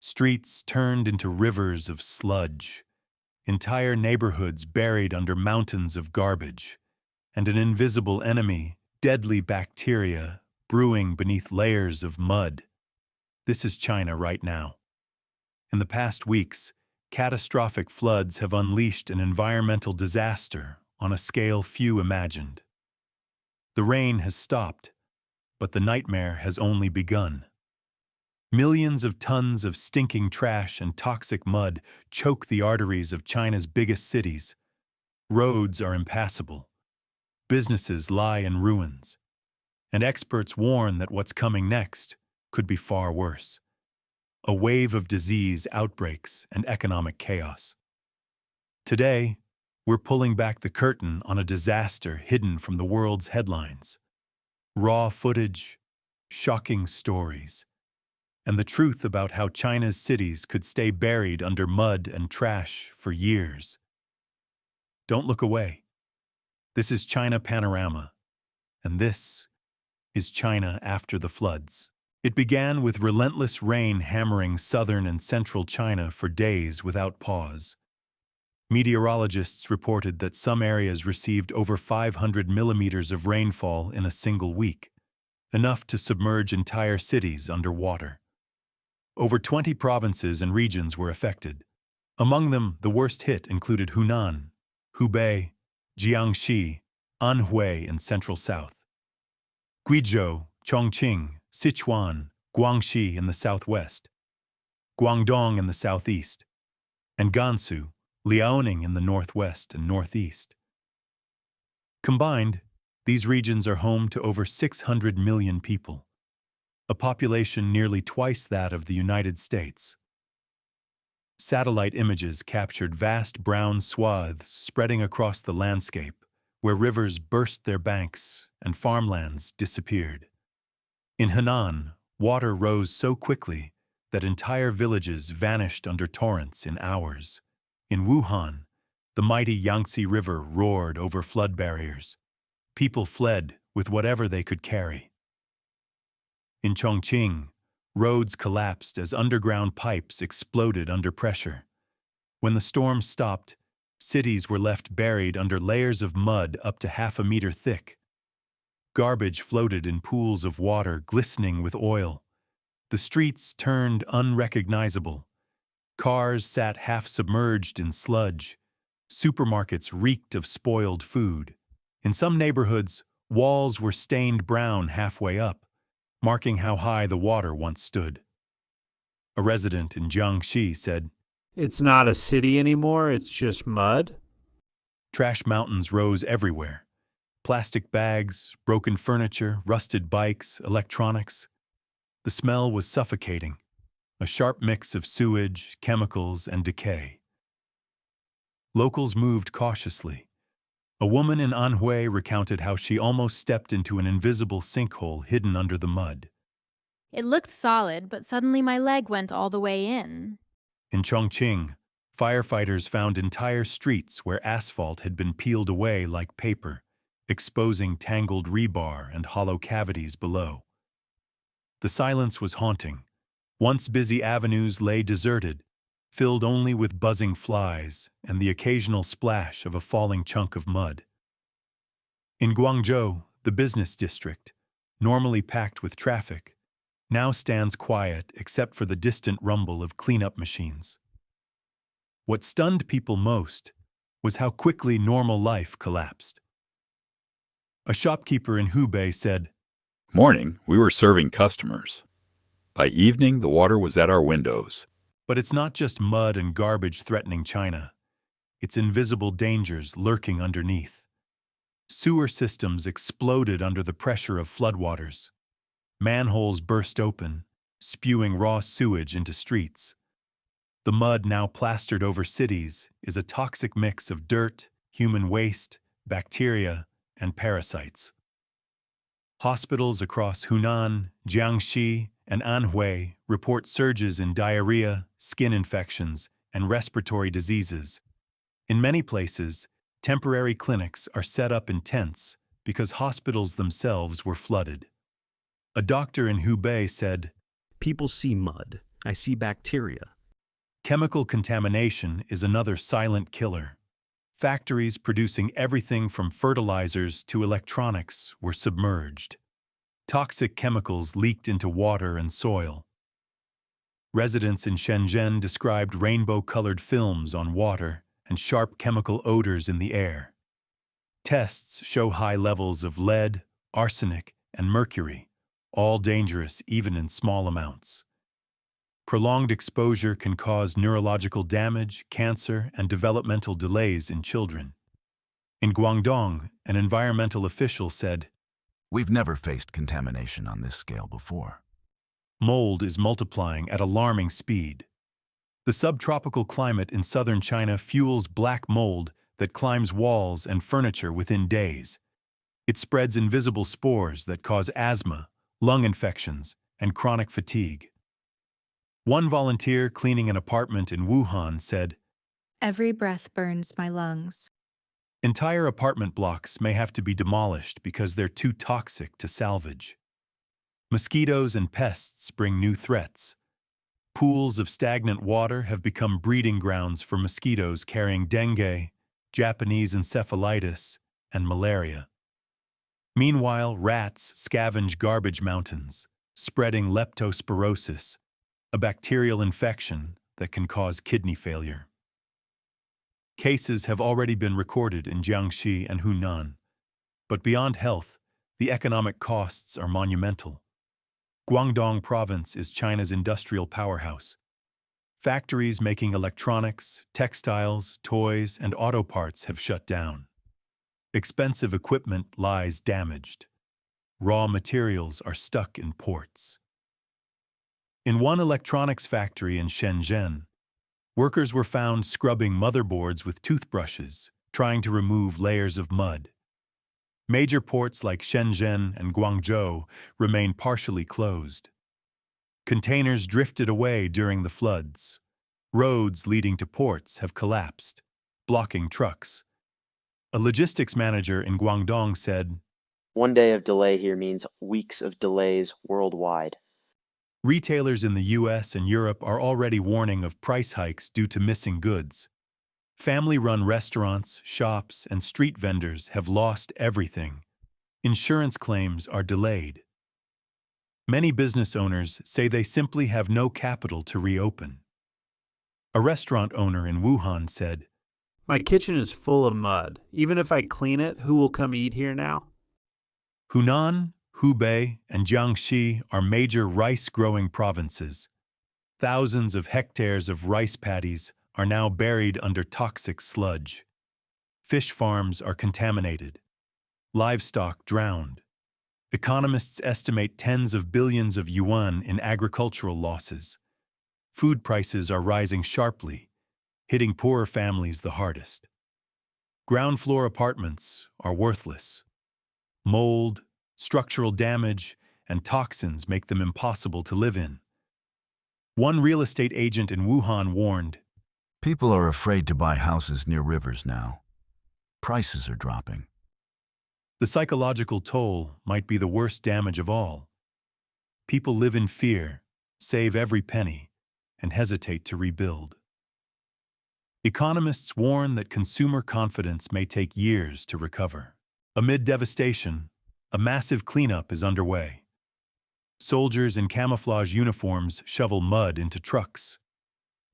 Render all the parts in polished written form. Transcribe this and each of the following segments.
Streets turned into rivers of sludge, entire neighborhoods buried under mountains of garbage, and an invisible enemy, deadly bacteria, brewing beneath layers of mud. This is China right now. In the past weeks, catastrophic floods have unleashed an environmental disaster on a scale few imagined. The rain has stopped, but the nightmare has only begun. Millions of tons of stinking trash and toxic mud choke the arteries of China's biggest cities. Roads are impassable. Businesses lie in ruins. And experts warn that what's coming next could be far worse. A wave of disease outbreaks and economic chaos. Today, we're pulling back the curtain on a disaster hidden from the world's headlines. Raw footage, shocking stories, and the truth about how China's cities could stay buried under mud and trash for years. Don't look away. This is China Panorama, and this is China after the floods. It began with relentless rain hammering southern and central China for days without pause. Meteorologists reported that some areas received over 500 millimeters of rainfall in a single week, enough to submerge entire cities underwater. Over 20 provinces and regions were affected. Among them, the worst hit included Hunan, Hubei, Jiangxi, Anhui in central south, Guizhou, Chongqing, Sichuan, Guangxi in the southwest, Guangdong in the southeast, and Gansu, Liaoning in the northwest and northeast. Combined, these regions are home to over 600 million people, a population nearly twice that of the United States. Satellite images captured vast brown swaths spreading across the landscape, where rivers burst their banks and farmlands disappeared. In Henan, water rose so quickly that entire villages vanished under torrents in hours. In Wuhan, the mighty Yangtze River roared over flood barriers. People fled with whatever they could carry. In Chongqing, roads collapsed as underground pipes exploded under pressure. When the storm stopped, cities were left buried under layers of mud up to half a meter thick. Garbage floated in pools of water glistening with oil. The streets turned unrecognizable. Cars sat half-submerged in sludge. Supermarkets reeked of spoiled food. In some neighborhoods, walls were stained brown halfway up, marking how high the water once stood. A resident in Jiangxi said, "It's not a city anymore, it's just mud." Trash mountains rose everywhere. Plastic bags, broken furniture, rusted bikes, electronics. The smell was suffocating, a sharp mix of sewage, chemicals, and decay. Locals moved cautiously. A woman in Anhui recounted how she almost stepped into an invisible sinkhole hidden under the mud. It looked solid, but suddenly my leg went all the way in. In Chongqing, firefighters found entire streets where asphalt had been peeled away like paper, exposing tangled rebar and hollow cavities below. The silence was haunting. Once busy avenues lay deserted, filled only with buzzing flies and the occasional splash of a falling chunk of mud. In Guangzhou, the business district, normally packed with traffic, now stands quiet except for the distant rumble of cleanup machines. What stunned people most was how quickly normal life collapsed. A shopkeeper in Hubei said, Morning, we were serving customers. By evening, the water was at our windows. But it's not just mud and garbage threatening China. It's invisible dangers lurking underneath. Sewer systems exploded under the pressure of floodwaters. Manholes burst open, spewing raw sewage into streets. The mud now plastered over cities is a toxic mix of dirt, human waste, bacteria, and parasites. Hospitals across Hunan, Jiangxi, and Anhui report surges in diarrhea, skin infections, and respiratory diseases. In many places, temporary clinics are set up in tents because hospitals themselves were flooded. A doctor in Hubei said, "People see mud, I see bacteria. Chemical contamination is another silent killer. Factories producing everything from fertilizers to electronics were submerged. Toxic chemicals leaked into water and soil. Residents in Shenzhen described rainbow-colored films on water and sharp chemical odors in the air. Tests show high levels of lead, arsenic, and mercury, all dangerous even in small amounts. Prolonged exposure can cause neurological damage, cancer, and developmental delays in children. In Guangdong, an environmental official said, "We've never faced contamination on this scale before." Mold is multiplying at alarming speed. The subtropical climate in southern China fuels black mold that climbs walls and furniture within days. It spreads invisible spores that cause asthma, lung infections, and chronic fatigue. One volunteer cleaning an apartment in Wuhan said, "Every breath burns my lungs." entire apartment blocks may have to be demolished because they're too toxic to salvage. Mosquitoes and pests bring new threats. Pools of stagnant water have become breeding grounds for mosquitoes carrying dengue, Japanese encephalitis, and malaria. Meanwhile, rats scavenge garbage mountains, spreading leptospirosis, a bacterial infection that can cause kidney failure. Cases have already been recorded in Jiangxi and Hunan, but beyond health, the economic costs are monumental. Guangdong Province is China's industrial powerhouse. Factories making electronics, textiles, toys, and auto parts have shut down. Expensive equipment lies damaged. Raw materials are stuck in ports. In one electronics factory in Shenzhen, workers were found scrubbing motherboards with toothbrushes, trying to remove layers of mud. Major ports like Shenzhen and Guangzhou remain partially closed. Containers drifted away during the floods. Roads leading to ports have collapsed, blocking trucks. A logistics manager in Guangdong said, "One day of delay here means weeks of delays worldwide." retailers in the US and Europe are already warning of price hikes due to missing goods. Family-run restaurants, shops, and street vendors have lost everything. Insurance claims are delayed. Many business owners say they simply have no capital to reopen. A restaurant owner in Wuhan said, My kitchen is full of mud. Even if I clean it, who will come eat here now? Hunan, Hubei, and Jiangxi are major rice-growing provinces. Thousands of hectares of rice paddies are now buried under toxic sludge. Fish farms are contaminated. Livestock drowned. Economists estimate tens of billions of yuan in agricultural losses. Food prices are rising sharply, hitting poorer families the hardest. Ground floor apartments are worthless. Mold, structural damage, and toxins make them impossible to live in. One real estate agent in Wuhan warned, People are afraid to buy houses near rivers now. Prices are dropping. the psychological toll might be the worst damage of all. People live in fear, save every penny, and hesitate to rebuild. Economists warn that consumer confidence may take years to recover. Amid devastation, a massive cleanup is underway. Soldiers in camouflage uniforms shovel mud into trucks.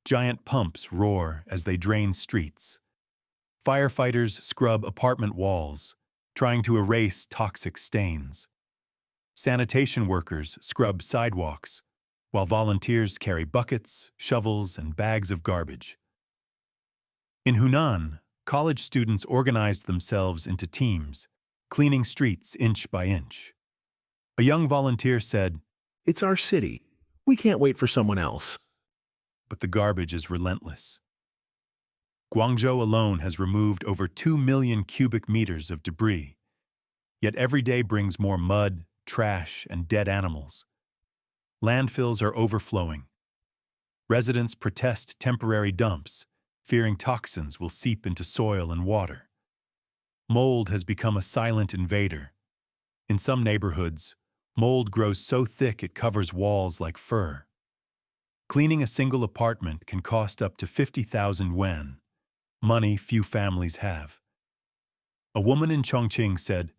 Giant pumps roar as they drain streets. Firefighters scrub apartment walls, trying to erase toxic stains. Sanitation workers scrub sidewalks, while volunteers carry buckets, shovels, and bags of garbage. In Hunan, college students organized themselves into teams, cleaning streets inch by inch. A young volunteer said, "It's our city. We can't wait for someone else." but the garbage is relentless. Guangzhou alone has removed over 2 million cubic meters of debris, yet every day brings more mud, trash, and dead animals. Landfills are overflowing. Residents protest temporary dumps, fearing toxins will seep into soil and water. Mold has become a silent invader. In some neighborhoods, mold grows so thick it covers walls like fur. Cleaning a single apartment can cost up to 50,000 yuan, money few families have. A woman in Chongqing said,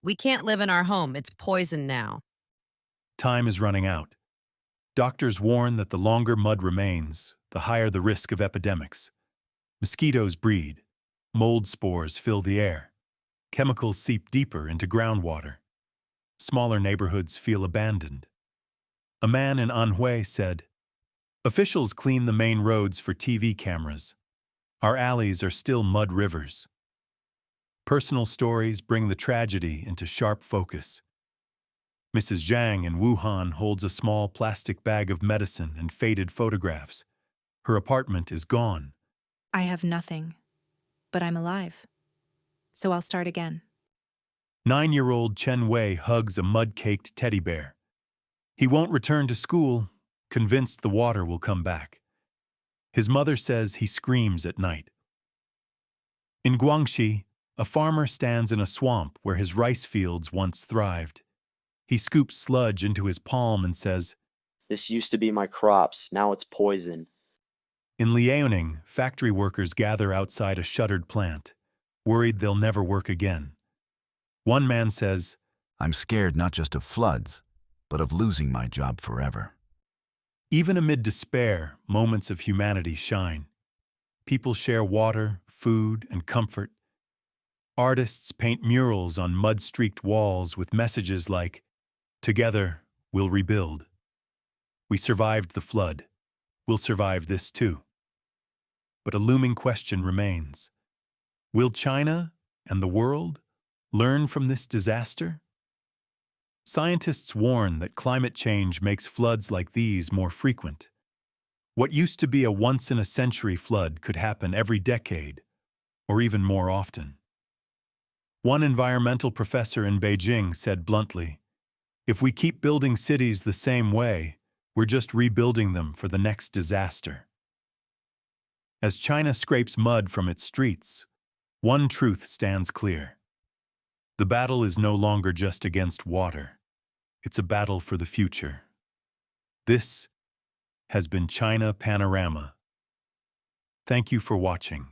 We can't live in our home. It's poison now. time is running out. Doctors warn that the longer mud remains, the higher the risk of epidemics. Mosquitoes breed, mold spores fill the air, chemicals seep deeper into groundwater. Smaller neighborhoods feel abandoned. A man in Anhui said, officials clean the main roads for TV cameras. Our alleys are still mud rivers. Personal stories bring the tragedy into sharp focus. Mrs. Zhang in Wuhan holds a small plastic bag of medicine and faded photographs. Her apartment is gone. I have nothing, but I'm alive. So I'll start again. 9-year-old Chen Wei hugs a mud-caked teddy bear. He won't return to school, convinced the water will come back. His mother says he screams at night. In Guangxi, a farmer stands in a swamp where his rice fields once thrived. He scoops sludge into his palm and says, This used to be my crops, now it's poison. in Liaoning, factory workers gather outside a shuttered plant, worried they'll never work again. One man says, I'm scared not just of floods, but of losing my job forever. even amid despair, moments of humanity shine. People share water, food, and comfort. Artists paint murals on mud-streaked walls with messages like, together, we'll rebuild. We survived the flood. We'll survive this too. But a looming question remains. Will China and the world learn from this disaster? Scientists warn that climate change makes floods like these more frequent. What used to be a once-in-a-century flood could happen every decade, or even more often. One environmental professor in Beijing said bluntly, if we keep building cities the same way, we're just rebuilding them for the next disaster. As China scrapes mud from its streets, one truth stands clear. The battle is no longer just against water. It's a battle for the future. This has been China Panorama. Thank you for watching.